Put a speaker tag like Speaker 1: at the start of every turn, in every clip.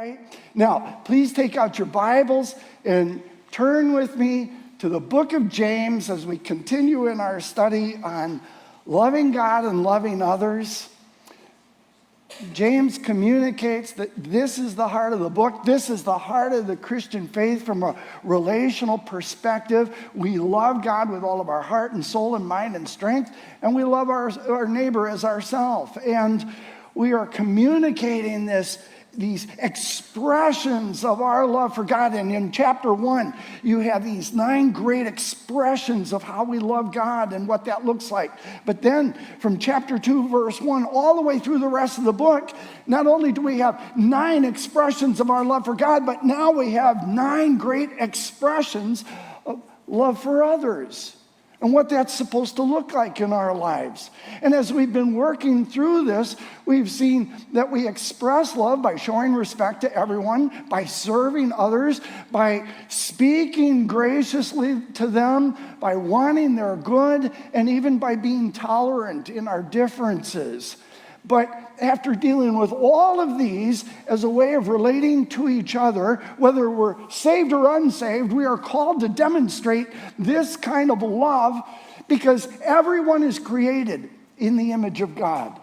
Speaker 1: right? Now, please take out your Bibles and turn with me to the book of James as we continue in our study on loving God and loving others. James communicates that this is the heart of the book. This is the heart of the Christian faith from a relational perspective. We love God with all of our heart and soul and mind and strength, and we love our neighbor as ourselves. And we are communicating these expressions of our love for God. And in chapter 1, you have these 9 great expressions of how we love God and what that looks like. But then from chapter 2, verse 1, all the way through the rest of the book, not only do we have 9 expressions of our love for God, but now we have 9 great expressions of love for others and what that's supposed to look like in our lives. And as we've been working through this, we've seen that we express love by showing respect to everyone, by serving others, by speaking graciously to them, by wanting their good, and even by being tolerant in our differences. But after dealing with all of these as a way of relating to each other, whether we're saved or unsaved, we are called to demonstrate this kind of love because everyone is created in the image of God.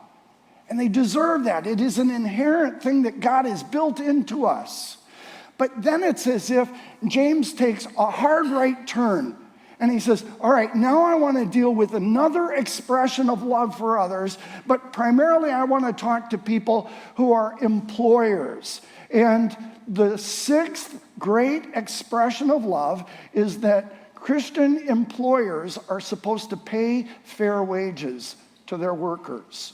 Speaker 1: And they deserve that. It is an inherent thing that God has built into us. But then it's as if James takes a hard right turn. And he says, all right, now I want to deal with another expression of love for others, but primarily I want to talk to people who are employers. And the 6th great expression of love is that Christian employers are supposed to pay fair wages to their workers.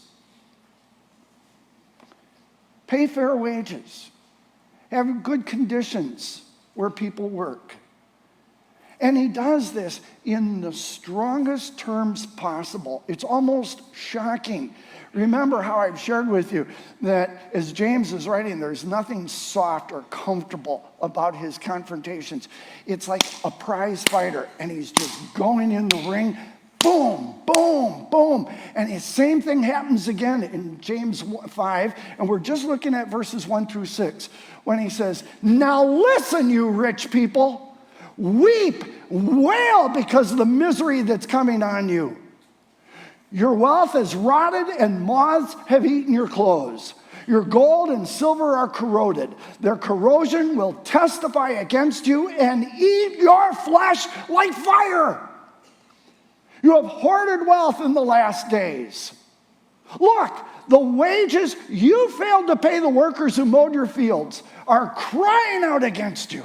Speaker 1: Pay fair wages. Have good conditions where people work. And he does this in the strongest terms possible. It's almost shocking. Remember how I've shared with you that as James is writing, there's nothing soft or comfortable about his confrontations. It's like a prize fighter, and he's just going in the ring, boom, boom, boom. And the same thing happens again in James 5, and we're just looking at verses 1 through 6, when he says, now listen, you rich people. Weep, wail because of the misery that's coming on you. Your wealth is rotted and moths have eaten your clothes. Your gold and silver are corroded. Their corrosion will testify against you and eat your flesh like fire. You have hoarded wealth in the last days. Look, the wages you failed to pay the workers who mowed your fields are crying out against you.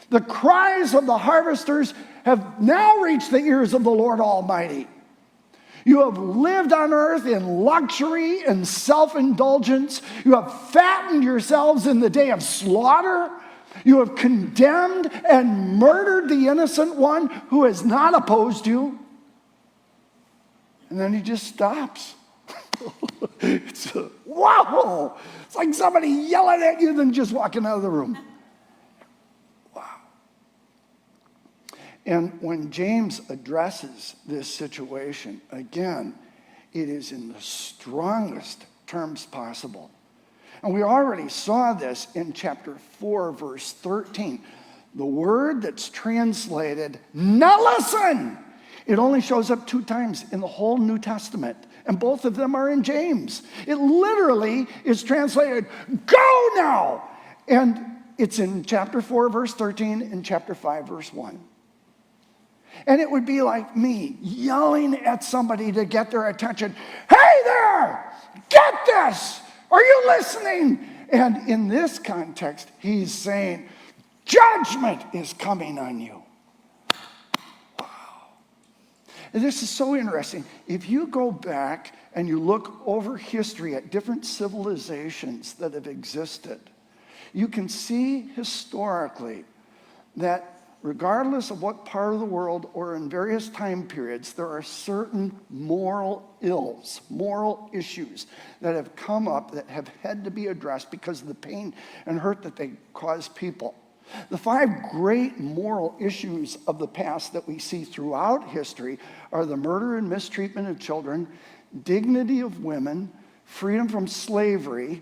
Speaker 1: The cries of the harvesters have now reached the ears of the Lord Almighty. You have lived on earth in luxury and self-indulgence. You have fattened yourselves in the day of slaughter. You have condemned and murdered the innocent one who has not opposed you. And then he just stops. Wow! It's like somebody yelling at you, then just walking out of the room. And when James addresses this situation, again, it is in the strongest terms possible. And we already saw this in chapter 4, verse 13. The word that's translated, now listen, it only shows up 2 times in the whole New Testament. And both of them are in James. It literally is translated, go now. And it's in chapter 4, verse 13, and chapter 5, verse 1. And it would be like me yelling at somebody to get their attention. Hey there, get this. Are you listening? And in this context, he's saying, judgment is coming on you. Wow. And this is so interesting. If you go back and you look over history at different civilizations that have existed, you can see historically that regardless of what part of the world or in various time periods, there are certain moral ills, moral issues that have come up that have had to be addressed because of the pain and hurt that they cause people. The 5 great moral issues of the past that we see throughout history are the murder and mistreatment of children, dignity of women, freedom from slavery,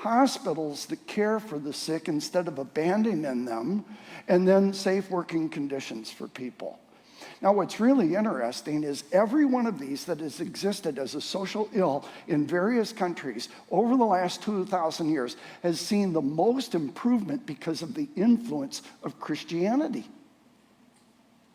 Speaker 1: hospitals that care for the sick instead of abandoning them, and then safe working conditions for people. Now, what's really interesting is every one of these that has existed as a social ill in various countries over the last 2,000 years has seen the most improvement because of the influence of Christianity.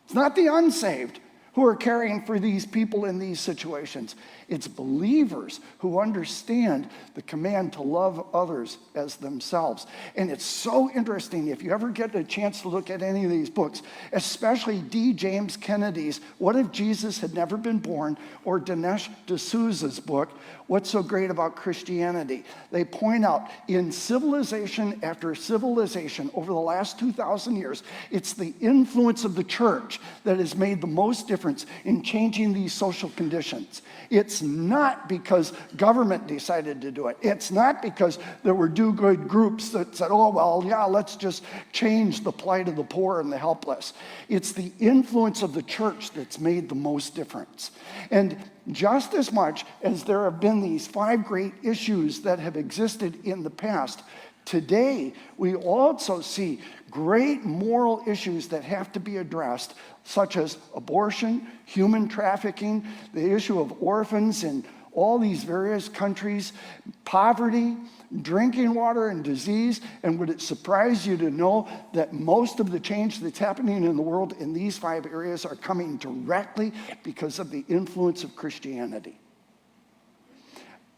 Speaker 1: It's not the unsaved who are caring for these people in these situations. It's believers who understand the command to love others as themselves. And it's so interesting, if you ever get a chance to look at any of these books, especially D. James Kennedy's What If Jesus Had Never Been Born, or Dinesh D'Souza's book, What's So Great About Christianity? They point out in civilization after civilization over the last 2,000 years, it's the influence of the church that has made the most difference in changing these social conditions. It's not because government decided to do it. It's not because there were do-good groups that said, oh, well, yeah, let's just change the plight of the poor and the helpless. It's the influence of the church that's made the most difference. And just as much as there have been these 5 great issues that have existed in the past, today we also see great moral issues that have to be addressed, such as abortion, human trafficking, the issue of orphans in all these various countries, poverty, drinking water, and disease. And would it surprise you to know that most of the change that's happening in the world in these 5 areas are coming directly because of the influence of Christianity?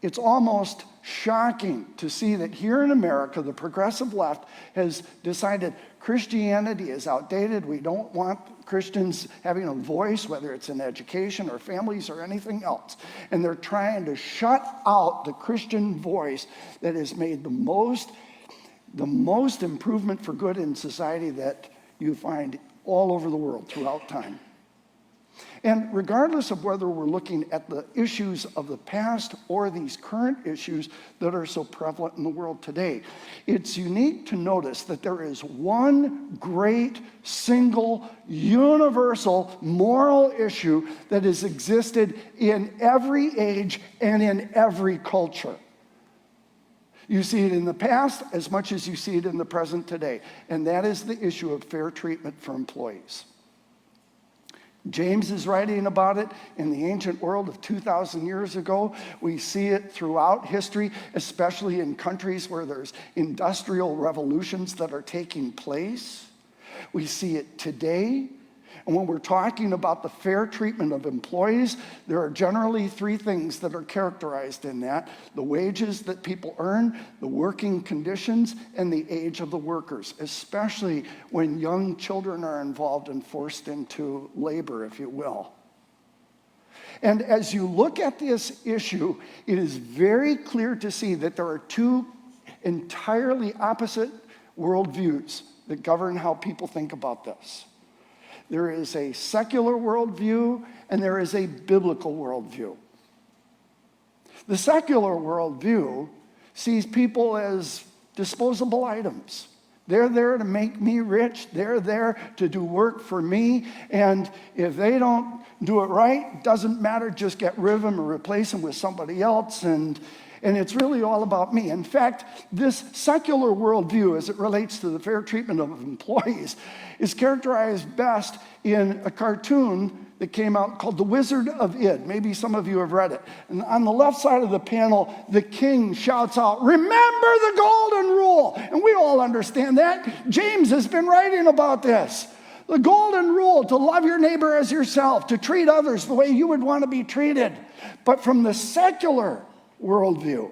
Speaker 1: It's almost shocking to see that here in America, the progressive left has decided Christianity is outdated. We don't want Christians having a voice, whether it's in education or families or anything else. And they're trying to shut out the Christian voice that has made the most improvement for good in society that you find all over the world throughout time. And regardless of whether we're looking at the issues of the past or these current issues that are so prevalent in the world today, it's unique to notice that there is one great, single, universal moral issue that has existed in every age and in every culture. You see it in the past as much as you see it in the present today, and that is the issue of fair treatment for employees. James is writing about it in the ancient world of 2,000 years ago. We see it throughout history, especially in countries where there's industrial revolutions that are taking place. We see it today. And when we're talking about the fair treatment of employees, there are generally 3 things that are characterized in that: the wages that people earn, the working conditions, and the age of the workers, especially when young children are involved and forced into labor, if you will. And as you look at this issue, it is very clear to see that there are 2 entirely opposite worldviews that govern how people think about this. There is a secular worldview and there is a biblical worldview. The secular worldview sees people as disposable items. They're there to make me rich. They're there to do work for me. And if they don't do it right, doesn't matter, just get rid of them or replace them with somebody else. And it's really all about me. In fact, this secular worldview, as it relates to the fair treatment of employees, is characterized best in a cartoon that came out called The Wizard of Id. Maybe some of you have read it. And on the left side of the panel, the king shouts out, "Remember the golden rule!" And we all understand that. James has been writing about this. The golden rule, to love your neighbor as yourself, to treat others the way you would want to be treated. But from the secular worldview,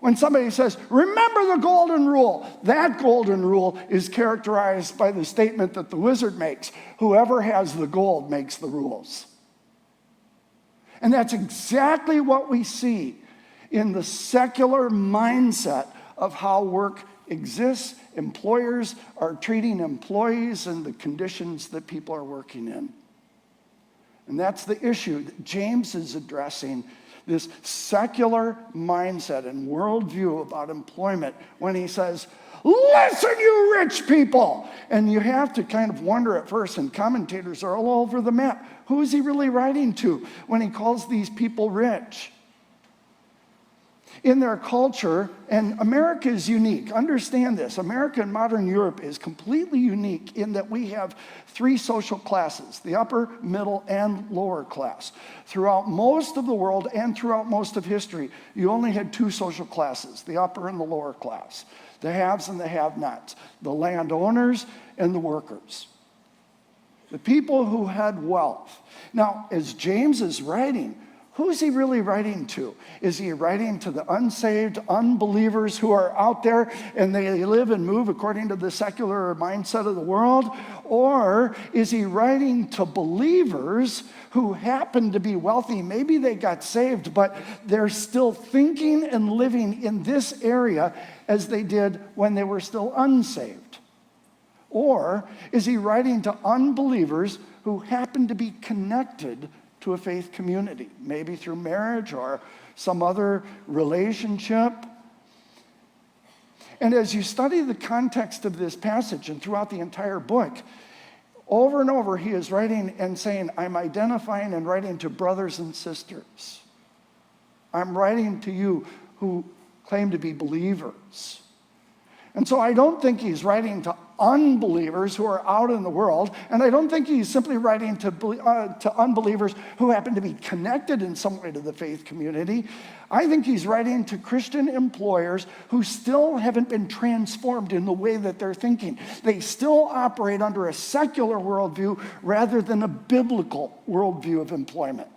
Speaker 1: when somebody says, "Remember the golden rule," that golden rule is characterized by the statement that the wizard makes: whoever has the gold makes the rules. And that's exactly what we see in the secular mindset of how work exists. Employers are treating employees and the conditions that people are working in. And that's the issue that James is addressing, this secular mindset and worldview about employment, when he says, "Listen, you rich people." And you have to kind of wonder at first, and commentators are all over the map, who is he really writing to when he calls these people rich? in their culture, and America is unique. Understand this. America and modern Europe is completely unique in that we have three social classes, the upper, middle, and lower class. Throughout most of the world and throughout most of history, you only had two social classes, the upper and the lower class, the haves and the have-nots, the landowners and the workers, the people who had wealth. Now, as James is writing, who's he really writing to? Is he writing to the unsaved unbelievers who are out there and they live and move according to the secular mindset of the world? Or is he writing to believers who happen to be wealthy? Maybe they got saved, but they're still thinking and living in this area as they did when they were still unsaved. Or is he writing to unbelievers who happen to be connected to a faith community, maybe through marriage or some other relationship? And as you study the context of this passage and throughout the entire book, over and over he is writing and saying, I'm identifying and writing to brothers and sisters. I'm writing to you who claim to be believers. And so I don't think he's writing to unbelievers who are out in the world, and I don't think he's simply writing to unbelievers who happen to be connected in some way to the faith community. I think he's writing to Christian employers who still haven't been transformed in the way that they're thinking. They still operate under a secular worldview rather than a biblical worldview of employment.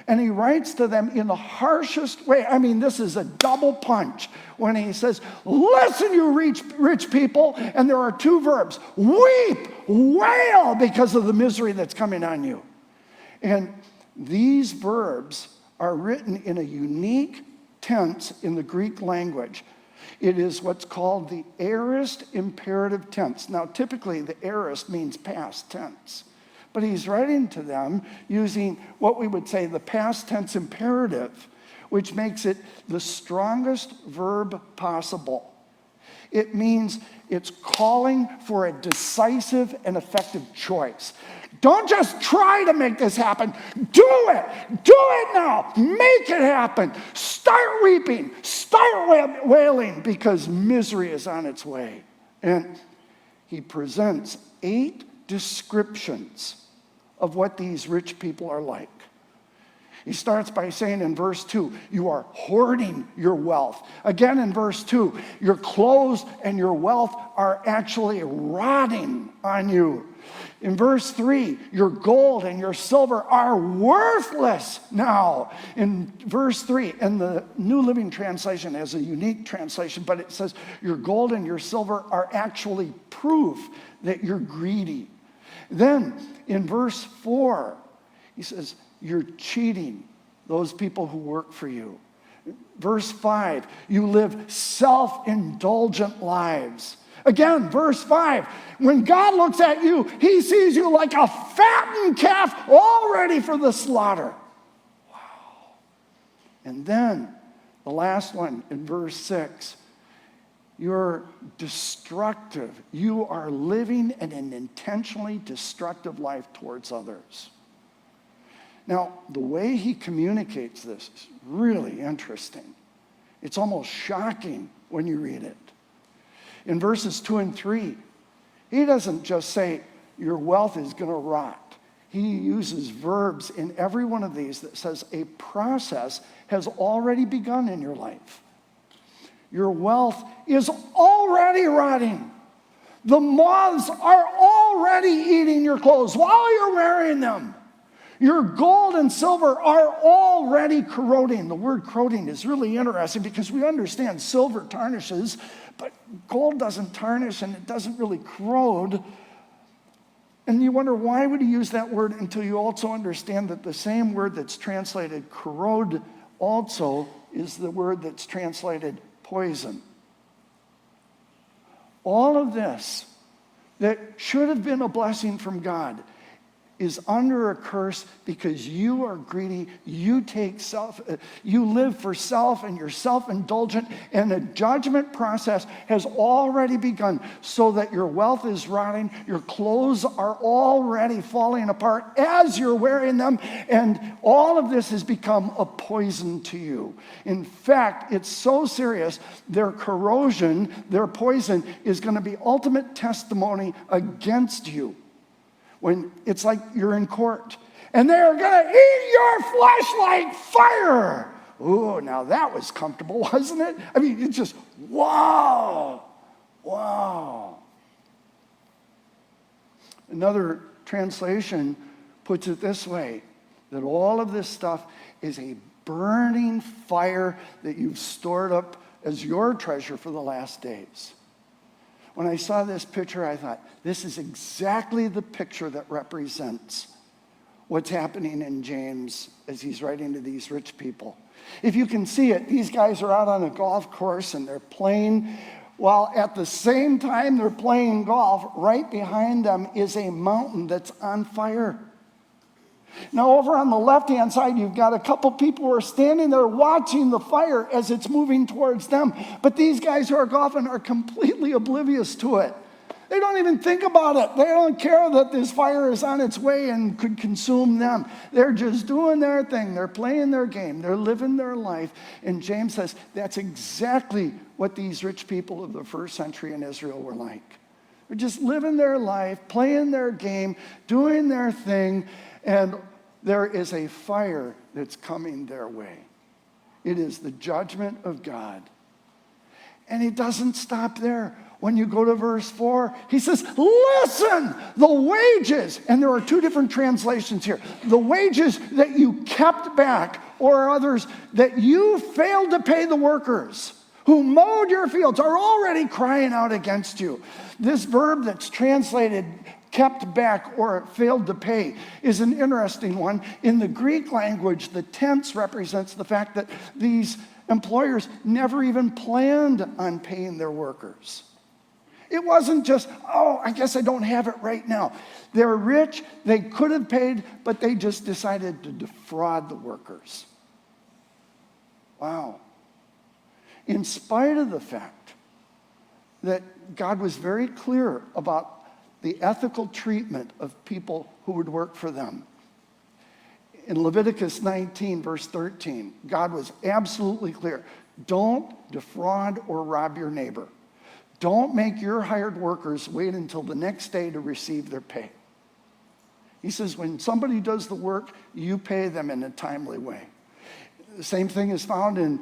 Speaker 1: And he writes to them in the harshest way. I mean, this is a double punch when he says, listen, you rich people, and there are two verbs, weep, wail, because of the misery that's coming on you. And these verbs are written in a unique tense in the Greek language. It is what's called the aorist imperative tense. Now, typically, the aorist means past tense. But he's writing to them using what we would say the past tense imperative, which makes it the strongest verb possible. It means it's calling for a decisive and effective choice. Don't just try to make this happen. Do it. Do it now. Make it happen. Start weeping. Start wailing because misery is on its way. And he presents 8 descriptions of what these rich people are like. He starts by saying in verse 2, you are hoarding your wealth. Again in verse 2, your clothes and your wealth are actually rotting on you. In verse 3, your gold and your silver are worthless now. In verse 3, and the New Living Translation has a unique translation, but it says your gold and your silver are actually proof that you're greedy. Then in verse 4, he says, you're cheating those people who work for you. Verse 5, you live self-indulgent lives. Again, verse 5, when God looks at you, he sees you like a fattened calf all ready for the slaughter. Wow. And then the last one in verse 6, you're destructive. You are living an intentionally destructive life towards others. Now, the way he communicates this is really interesting. It's almost shocking when you read it. In verses 2 and 3, he doesn't just say your wealth is going to rot. He uses verbs in every one of these that says a process has already begun in your life. Your wealth is already rotting. The moths are already eating your clothes while you're wearing them. Your gold and silver are already corroding. The word corroding is really interesting because we understand silver tarnishes, but gold doesn't tarnish and it doesn't really corrode. And you wonder, why would he use that word until you also understand that the same word that's translated corrode also is the word that's translated poison. All of this that should have been a blessing from God is under a curse because you are greedy, you live for self, and you're self-indulgent, and the judgment process has already begun so that your wealth is rotting, your clothes are already falling apart as you're wearing them, and all of this has become a poison to you. In fact, it's so serious, their corrosion, their poison is going to be ultimate testimony against you. When it's like you're in court, and they're going to eat your flesh like fire. Ooh, now that was comfortable, wasn't it? I mean, it's just, wow. Another translation puts it this way, that all of this stuff is a burning fire that you've stored up as your treasure for the last days. When I saw this picture, I thought, this is exactly the picture that represents what's happening in James as he's writing to these rich people. If you can see it, these guys are out on a golf course and they're playing, while at the same time they're playing golf, right behind them is a mountain that's on fire. Now, over on the left-hand side, you've got a couple people who are standing there watching the fire as it's moving towards them. But these guys who are golfing are completely oblivious to it. They don't even think about it. They don't care that this fire is on its way and could consume them. They're just doing their thing. They're playing their game. They're living their life. And James says that's exactly what these rich people of the first century in Israel were like. They're just living their life, playing their game, doing their thing. And there is a fire that's coming their way. It is the judgment of God. And he doesn't stop there. When you go to verse 4, he says, listen, the wages, and there are two different translations here, the wages that you kept back, or others that you failed to pay the workers who mowed your fields are already crying out against you. This verb that's translated kept back or failed to pay is an interesting one. In the Greek language, the tense represents the fact that these employers never even planned on paying their workers. It wasn't just, I guess I don't have it right now. They're rich, they could have paid, but they just decided to defraud the workers. Wow. In spite of the fact that God was very clear about the ethical treatment of people who would work for them. In Leviticus 19, verse 13, God was absolutely clear. Don't defraud or rob your neighbor. Don't make your hired workers wait until the next day to receive their pay. He says, when somebody does the work, you pay them in a timely way. The same thing is found in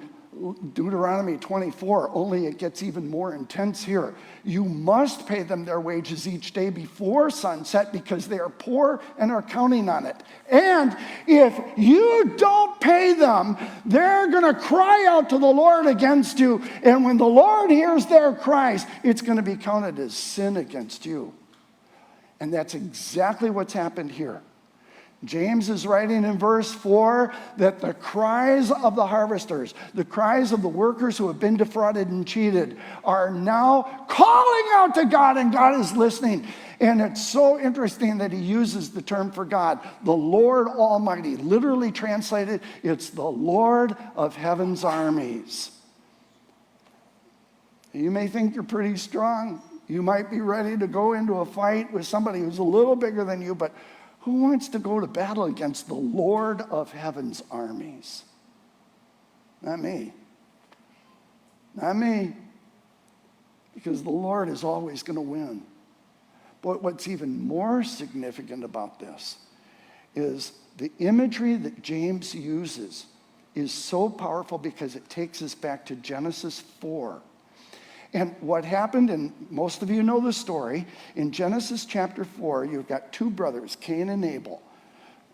Speaker 1: Deuteronomy 24, only it gets even more intense here. You must pay them their wages each day before sunset because they are poor and are counting on it. And if you don't pay them, they're going to cry out to the Lord against you. And when the Lord hears their cries, it's going to be counted as sin against you. And that's exactly what's happened here. James is writing in verse 4 that the cries of the harvesters, the cries of the workers who have been defrauded and cheated, are now calling out to God, and God is listening. And it's so interesting that he uses the term for God, the Lord Almighty. Literally translated, it's the Lord of heaven's armies. You may think you're pretty strong. You might be ready to go into a fight with somebody who's a little bigger than you, but who wants to go to battle against the Lord of heaven's armies? Not me. Not me. Because the Lord is always going to win. But what's even more significant about this is the imagery that James uses is so powerful because it takes us back to Genesis 4. And what happened, and most of you know the story, in Genesis chapter 4, you've got two brothers, Cain and Abel.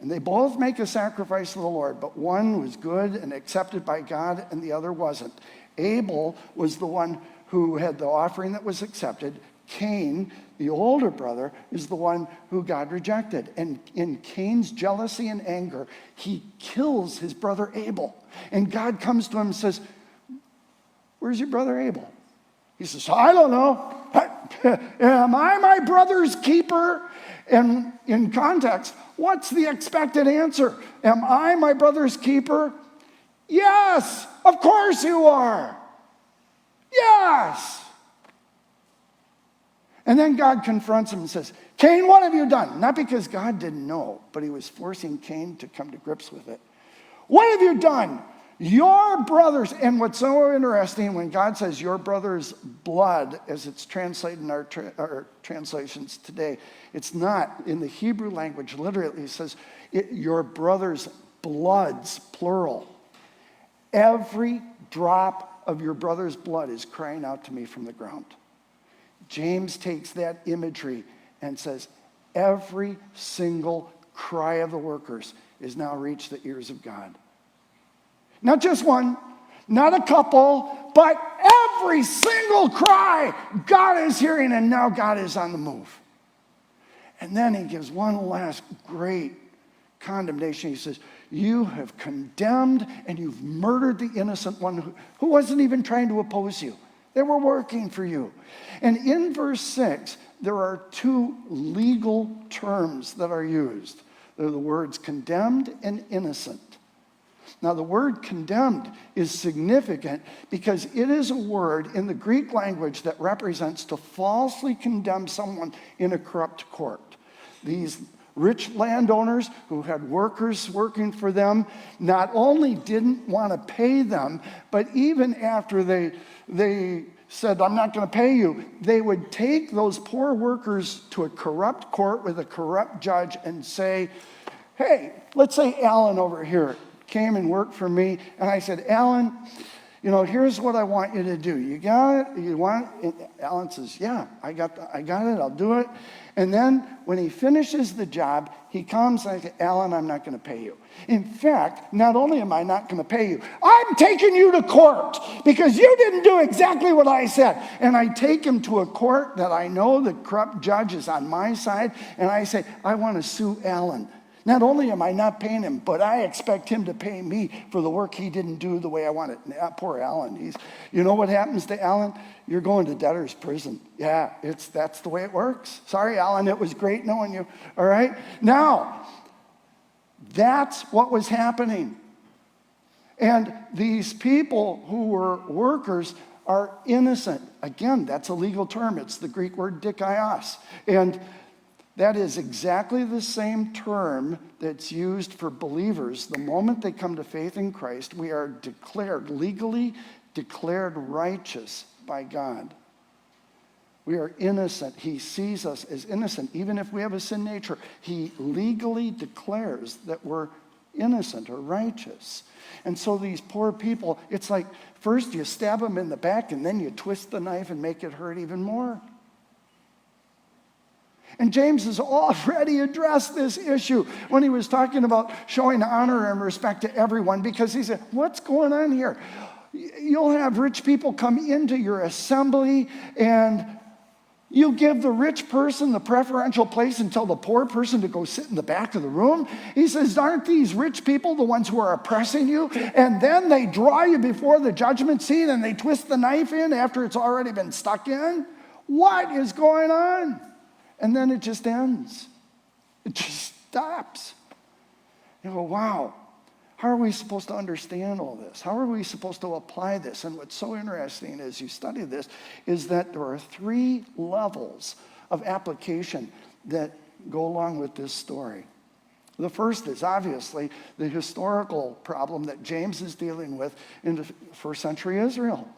Speaker 1: And they both make a sacrifice to the Lord, but one was good and accepted by God, and the other wasn't. Abel was the one who had the offering that was accepted. Cain, the older brother, is the one who God rejected. And in Cain's jealousy and anger, he kills his brother Abel. And God comes to him and says, "Where's your brother Abel?" He says, "I don't know. Am I my brother's keeper?" And in context, what's the expected answer? Am I my brother's keeper? Yes, of course you are. Yes. And then God confronts him and says, Cain, what have you done? Not because God didn't know, but he was forcing Cain to come to grips with it. What have you done? Your brother's, and what's so interesting when God says your brother's blood, as it's translated in our translations today, it's not. In the Hebrew language, literally, it says your brother's bloods, plural. Every drop of your brother's blood is crying out to me from the ground. James takes that imagery and says, every single cry of the workers is now reached the ears of God. Not just one, not a couple, but every single cry God is hearing, and now God is on the move. And then he gives one last great condemnation. He says, you have condemned and you've murdered the innocent one who wasn't even trying to oppose you. They were working for you. And in verse 6, there are two legal terms that are used. They're the words condemned and innocent. Now, the word condemned is significant because it is a word in the Greek language that represents to falsely condemn someone in a corrupt court. These rich landowners who had workers working for them not only didn't want to pay them, but even after they said, I'm not going to pay you, they would take those poor workers to a corrupt court with a corrupt judge and say, hey, let's say Alan over here came and worked for me, and I said, Alan, here's what I want you to do. You got it? You want it? Alan says, yeah, I got it. I'll do it. And then when he finishes the job, he comes and I say, Alan, I'm not going to pay you. In fact, not only am I not going to pay you, I'm taking you to court because you didn't do exactly what I said. And I take him to a court that I know the corrupt judge is on my side, and I say, I want to sue Alan. Not only am I not paying him, but I expect him to pay me for the work he didn't do the way I want it. Poor Alan. You know what happens to Alan? You're going to debtor's prison. Yeah, that's the way it works. Sorry, Alan, it was great knowing you. All right? Now, that's what was happening. And these people who were workers are innocent. Again, that's a legal term. It's the Greek word dikaios. And that is exactly the same term that's used for believers. The moment they come to faith in Christ, we are legally declared righteous by God. We are innocent. He sees us as innocent. Even if we have a sin nature, he legally declares that we're innocent or righteous. And so these poor people, it's like first you stab them in the back and then you twist the knife and make it hurt even more. And James has already addressed this issue when he was talking about showing honor and respect to everyone, because he said, what's going on here? You'll have rich people come into your assembly and you give the rich person the preferential place and tell the poor person to go sit in the back of the room. He says, aren't these rich people the ones who are oppressing you? And then they draw you before the judgment seat and they twist the knife in after it's already been stuck in? What is going on? And then it just ends. It just stops. You go, wow, how are we supposed to understand all this? How are we supposed to apply this? And what's so interesting as you study this is that there are 3 levels of application that go along with this story. The first is obviously the historical problem that James is dealing with in the first century Israel.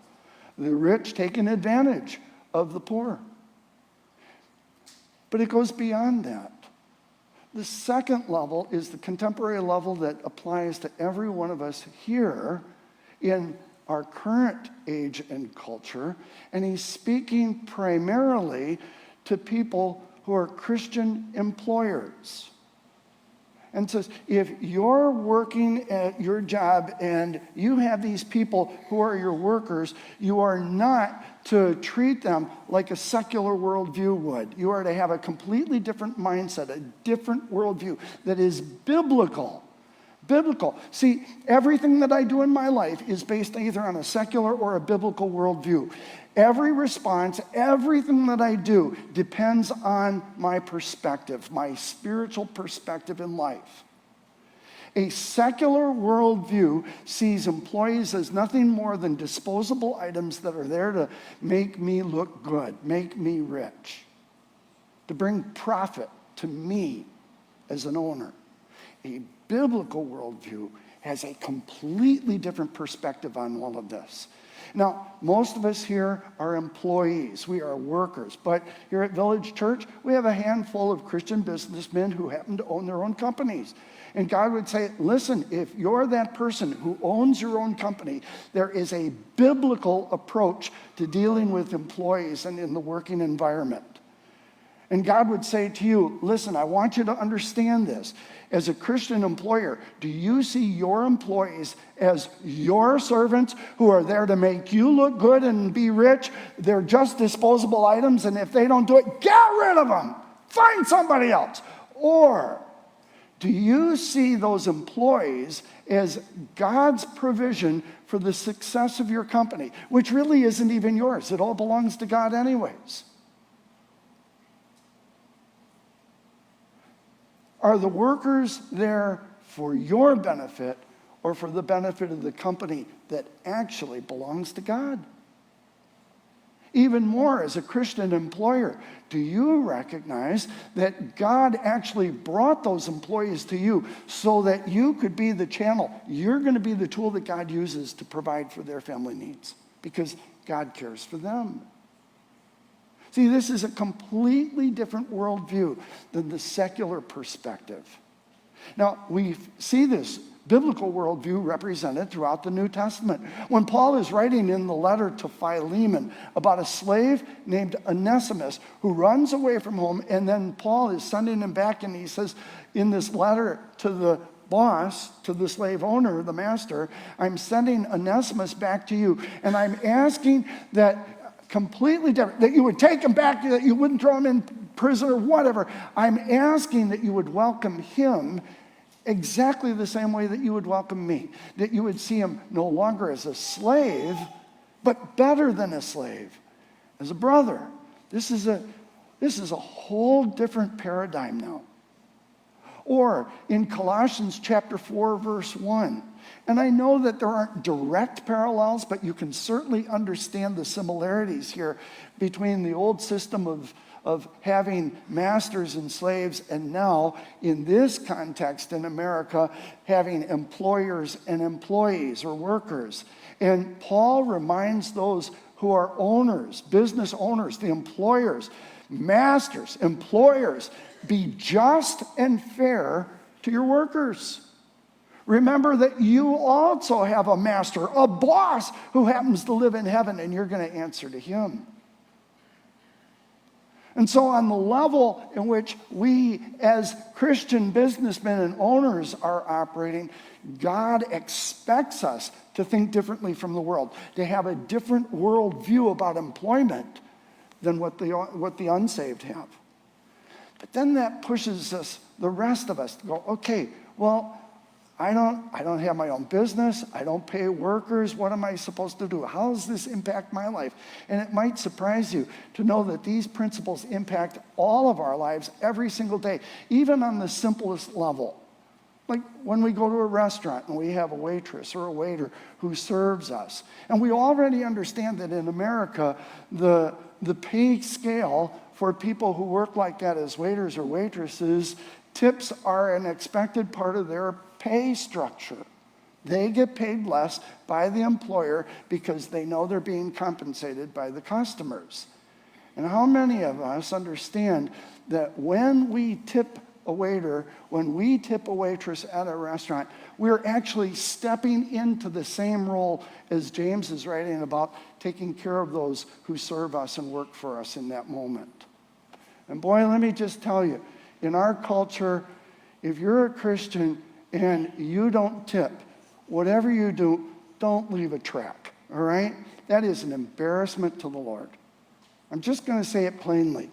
Speaker 1: The rich taking advantage of the poor. But it goes beyond that. The second level is the contemporary level that applies to every one of us here in our current age and culture. And he's speaking primarily to people who are Christian employers. And says, if you're working at your job and you have these people who are your workers, you are not to treat them like a secular worldview would. You are to have a completely different mindset, a different worldview that is biblical. Biblical. See, everything that I do in my life is based either on a secular or a biblical worldview. Every response, everything that I do depends on my perspective, my spiritual perspective in life. A secular worldview sees employees as nothing more than disposable items that are there to make me look good, make me rich, to bring profit to me as an owner. A biblical worldview has a completely different perspective on all of this. Now, most of us here are employees. We are workers. But here at Village Church, we have a handful of Christian businessmen who happen to own their own companies. And God would say, listen, if you're that person who owns your own company, there is a biblical approach to dealing with employees and in the working environment. And God would say to you, listen, I want you to understand this. As a Christian employer, do you see your employees as your servants who are there to make you look good and be rich? They're just disposable items, and if they don't do it, get rid of them. Find somebody else. Or do you see those employees as God's provision for the success of your company, which really isn't even yours? It all belongs to God anyways. Are the workers there for your benefit or for the benefit of the company that actually belongs to God? Even more, as a Christian employer, do you recognize that God actually brought those employees to you so that you could be the channel? You're going to be the tool that God uses to provide for their family needs because God cares for them. See, this is a completely different worldview than the secular perspective. Now, we see this biblical worldview represented throughout the New Testament. When Paul is writing in the letter to Philemon about a slave named Onesimus who runs away from home, and then Paul is sending him back, and he says in this letter to the boss, to the slave owner, the master, I'm sending Onesimus back to you, and I'm asking that completely different, that you would take him back, that you wouldn't throw him in prison or whatever. I'm asking that you would welcome him exactly the same way that you would welcome me, that you would see him no longer as a slave, but better than a slave, as a brother. This is a whole different paradigm now. Or in Colossians chapter 4, verse 1, and I know that there aren't direct parallels, but you can certainly understand the similarities here between the old system of having masters and slaves, and now, in this context in America, having employers and employees or workers. And Paul reminds those who are owners, business owners, the employers, masters, employers, be just and fair to your workers. Remember that you also have a master, a boss who happens to live in heaven, and you're going to answer to him. And so on the level in which we as Christian businessmen and owners are operating, God expects us to think differently from the world, to have a different worldview about employment than what the unsaved have. But then that pushes us, the rest of us, to go, okay, well, I don't have my own business. I don't pay workers. What am I supposed to do? How does this impact my life? And it might surprise you to know that these principles impact all of our lives every single day, even on the simplest level. Like when we go to a restaurant and we have a waitress or a waiter who serves us. And we already understand that in America, the pay scale for people who work like that as waiters or waitresses, tips are an expected part of their pay structure. They get paid less by the employer because they know they're being compensated by the customers. And how many of us understand that when we tip a waiter, when we tip a waitress at a restaurant, we're actually stepping into the same role as James is writing about, taking care of those who serve us and work for us in that moment. And boy, let me just tell you, in our culture, if you're a Christian and you don't tip, whatever you do, don't leave a track, all right? That is an embarrassment to the Lord. I'm just going to say it plainly.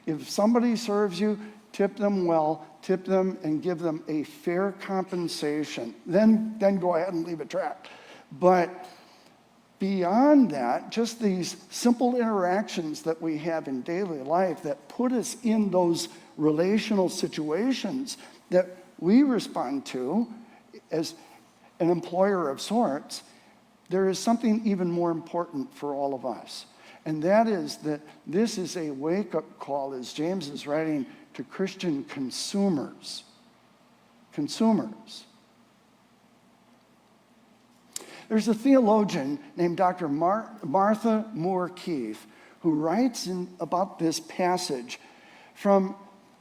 Speaker 1: If somebody serves you, tip them well, tip them and give them a fair compensation. Then go ahead and leave a track. But beyond that, just these simple interactions that we have in daily life that put us in those relational situations that we respond to as an employer of sorts, there is something even more important for all of us. And that is that this is a wake-up call, as James is writing, to Christian consumers. Consumers. There's a theologian named Dr. Martha Moore Keith who writes about this passage from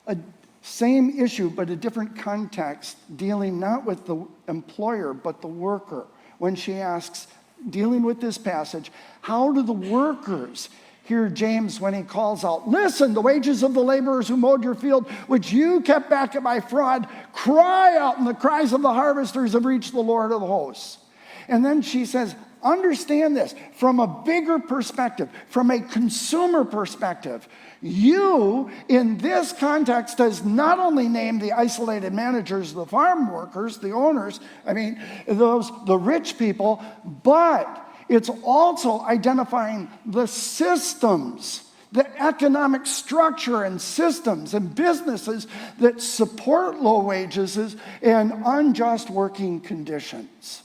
Speaker 1: a same issue but a different context, dealing not with the employer but the worker. When she asks, dealing with this passage, how do the workers hear James when he calls out, "Listen, the wages of the laborers who mowed your field, which you kept back by fraud, cry out, and the cries of the harvesters have reached the Lord of the hosts." And then she says, understand this from a bigger perspective, from a consumer perspective. You, in this context, does not only name the isolated managers, the farm workers, the owners, the rich people, but it's also identifying the systems, the economic structure and systems and businesses that support low wages and unjust working conditions.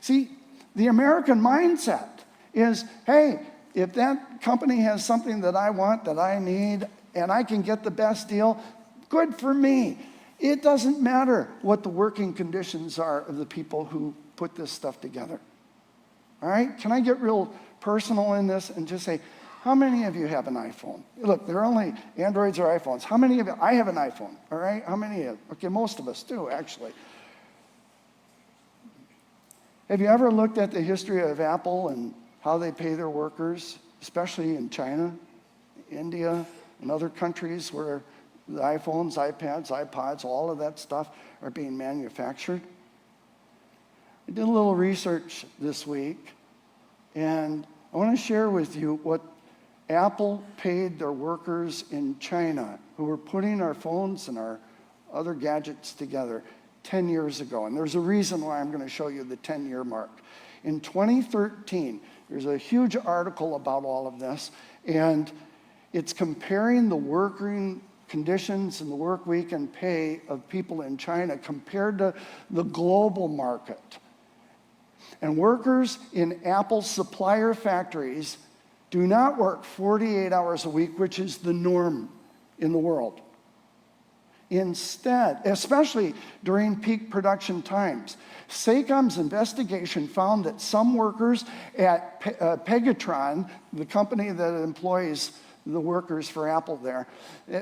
Speaker 1: See, the American mindset is, hey, if that company has something that I want, that I need, and I can get the best deal, good for me. It doesn't matter what the working conditions are of the people who put this stuff together. All right? Can I get real personal in this and just say, how many of you have an iPhone? Look, there are only Androids or iPhones. How many of you? I have an iPhone, all right? How many of you? Okay, most of us do, actually. Have you ever looked at the history of Apple and how they pay their workers, especially in China, India, and other countries where the iPhones, iPads, iPods, all of that stuff are being manufactured? I did a little research this week, and I want to share with you what Apple paid their workers in China who were putting our phones and our other gadgets together 10 years ago. And there's a reason why I'm going to show you the 10-year mark. In 2013, there's a huge article about all of this, and it's comparing the working conditions and the work week and pay of people in China compared to the global market. And workers in Apple supplier factories do not work 48 hours a week, which is the norm in the world. Instead, especially during peak production times, SACOM's investigation found that some workers at Pegatron, the company that employs the workers for Apple there,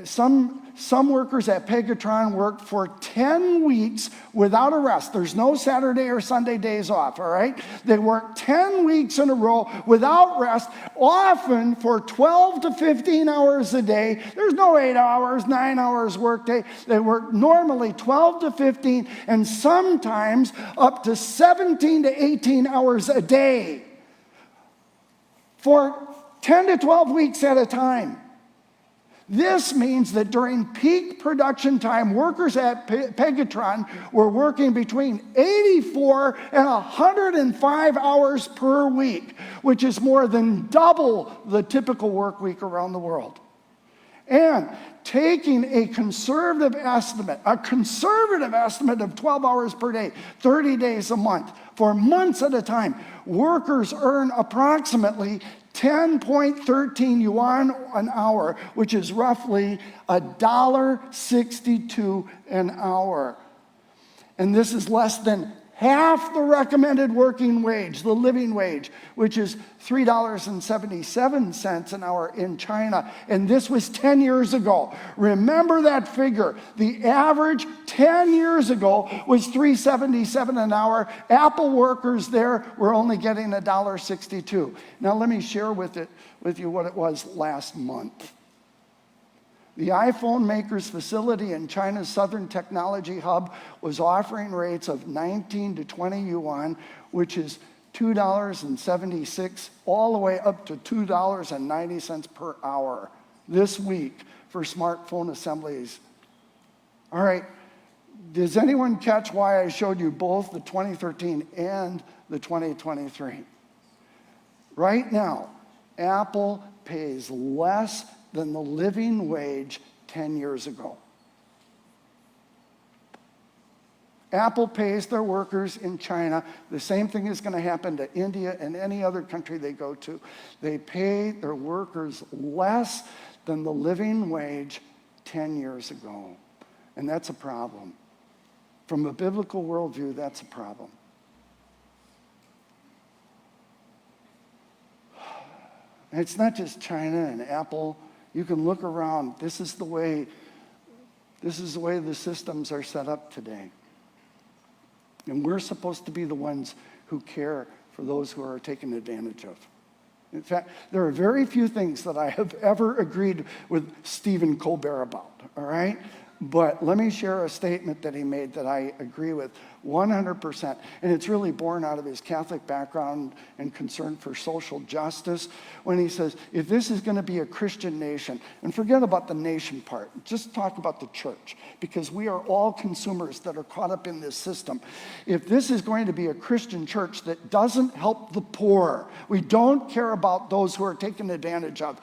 Speaker 1: some workers at Pegatron worked for 10 weeks without a rest. There's no Saturday or Sunday days off, all right? They work 10 weeks in a row without rest, often for 12 to 15 hours a day. There's no 8 hours, 9 hours workday. They work normally 12 to 15 and sometimes up to 17 to 18 hours a day for 10 to 12 weeks at a time. This means that during peak production time, workers at Pegatron were working between 84 and 105 hours per week, which is more than double the typical work week around the world. And taking a conservative estimate of 12 hours per day, 30 days a month, for months at a time, workers earn approximately 10.13 yuan an hour, which is roughly $1.62 an hour. And this is less than half the recommended working wage, the living wage, which is $3.77 an hour in China. And this was 10 years ago. Remember that figure. The average 10 years ago was $3.77 an hour. Apple workers there were only getting $1.62. Now let me share with you what it was last month. The iPhone maker's facility in China's Southern Technology Hub was offering rates of 19 to 20 yuan, which is $2.76, all the way up to $2.90 per hour this week for smartphone assemblies. All right, does anyone catch why I showed you both the 2013 and the 2023? Right now, Apple pays less than the living wage 10 years ago. Apple pays their workers in China. The same thing is going to happen to India and any other country they go to. They pay their workers less than the living wage 10 years ago. And that's a problem. From a biblical worldview, that's a problem. And it's not just China and Apple. You can look around. This is the way the systems are set up today. And we're supposed to be the ones who care for those who are taken advantage of. In fact, there are very few things that I have ever agreed with Stephen Colbert about, all right? But let me share a statement that he made that I agree with 100%. And it's really born out of his Catholic background and concern for social justice. When he says, if this is going to be a Christian nation, and forget about the nation part, just talk about the church, because we are all consumers that are caught up in this system. If this is going to be a Christian church that doesn't help the poor, we don't care about those who are taken advantage of,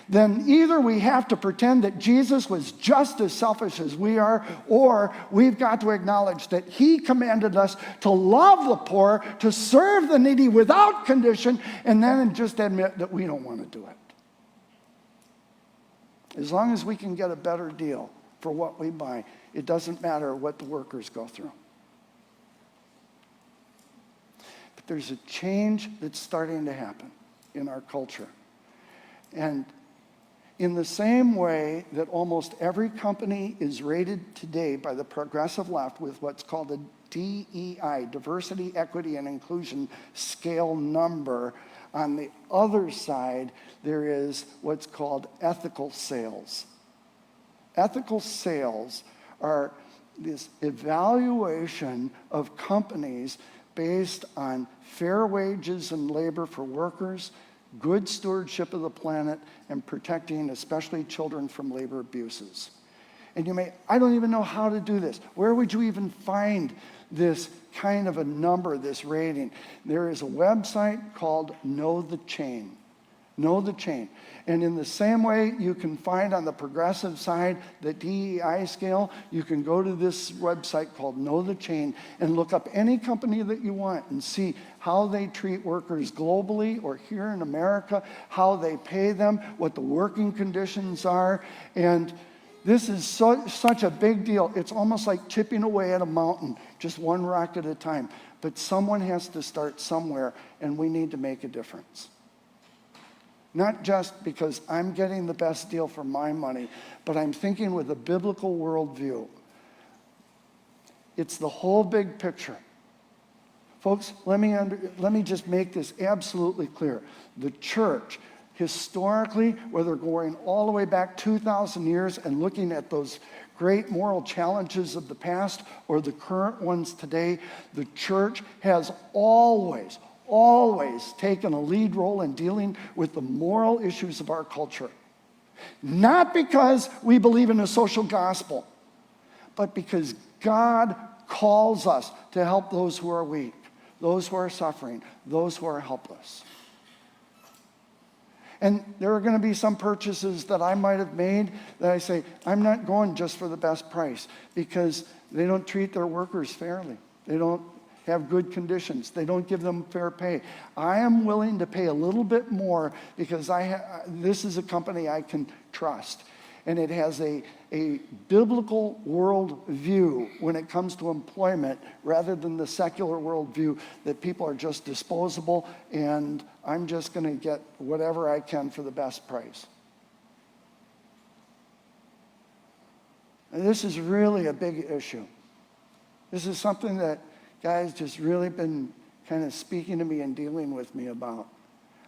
Speaker 1: then either we have to pretend that Jesus was just as selfish as we are, or we've got to acknowledge that he commanded us to love the poor, to serve the needy without condition, and then just admit that we don't want to do it. As long as we can get a better deal for what we buy, it doesn't matter what the workers go through. But there's a change that's starting to happen in our culture. And in the same way that almost every company is rated today by the progressive left with what's called a DEI, diversity, equity, and inclusion scale number, on the other side, there is what's called ethical sales. Ethical sales are this evaluation of companies based on fair wages and labor for workers, good stewardship of the planet, and protecting especially children from labor abuses. And you may, I don't even know how to do this. Where would you even find this kind of a number, this rating? There is a website called Know the Chain. Know the Chain. And in the same way you can find on the progressive side the DEI scale, you can go to this website called Know the Chain and look up any company that you want and see how they treat workers globally or here in America, how they pay them, what the working conditions are. And this is such a big deal. It's almost like chipping away at a mountain, just one rock at a time. But someone has to start somewhere, and we need to make a difference. Not just because I'm getting the best deal for my money, but I'm thinking with a biblical worldview. It's the whole big picture. Folks, let me just make this absolutely clear. The church, historically, whether going all the way back 2,000 years and looking at those great moral challenges of the past or the current ones today, the church has always taken a lead role in dealing with the moral issues of our culture. Not because we believe in a social gospel, but because God calls us to help those who are weak, those who are suffering, those who are helpless. And there are going to be some purchases that I might have made that I say, I'm not going just for the best price because they don't treat their workers fairly. They don't have good conditions. They don't give them fair pay. I am willing to pay a little bit more because this is a company I can trust. And it has a biblical worldview when it comes to employment rather than the secular worldview that people are just disposable and I'm just going to get whatever I can for the best price. And this is really a big issue. This is something that God's just really been kind of speaking to me and dealing with me about.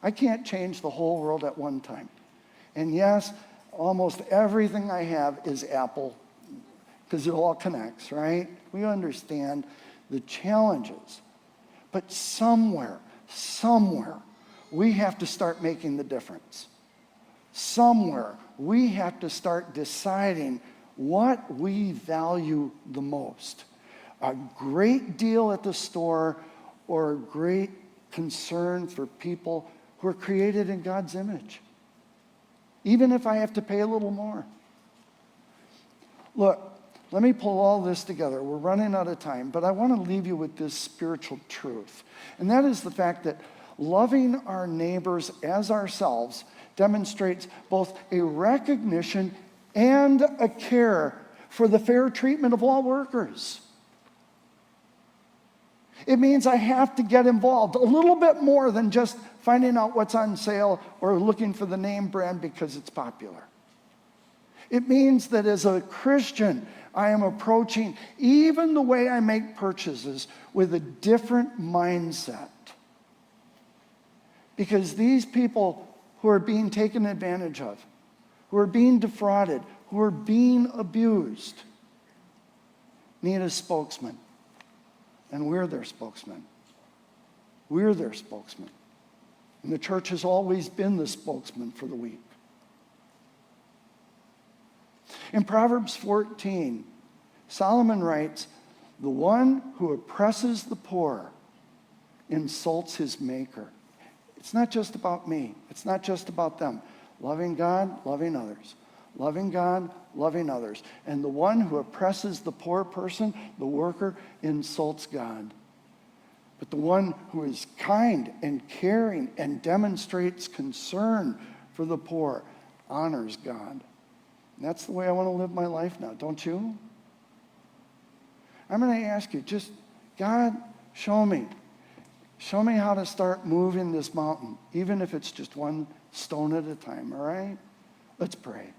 Speaker 1: I can't change the whole world at one time. And yes, almost everything I have is Apple because it all connects, right? We understand the challenges. But somewhere, we have to start making the difference. somewhere, we have to start deciding what we value the most. A great deal at the store or a great concern for people who are created in God's image. Even if I have to pay a little more. Look, let me pull all this together. We're running out of time, but I want to leave you with this spiritual truth. And that is the fact that loving our neighbors as ourselves demonstrates both a recognition and a care for the fair treatment of all workers. It means I have to get involved a little bit more than just finding out what's on sale or looking for the name brand because it's popular. It means that as a Christian, I am approaching even the way I make purchases with a different mindset. Because these people who are being taken advantage of, who are being defrauded, who are being abused, need a spokesman. And we're their spokesman. We're their spokesman. And the church has always been the spokesman for the weak. In Proverbs 14, Solomon writes, "The one who oppresses the poor insults his maker." It's not just about me. It's not just about them. Loving God, loving others. Loving God, loving others. And the one who oppresses the poor person, the worker, insults God. But the one who is kind and caring and demonstrates concern for the poor honors God. And that's the way I want to live my life now, don't you? I'm going to ask you, just, God, show me. Show me how to start moving this mountain, even if it's just one stone at a time, all right? Let's pray.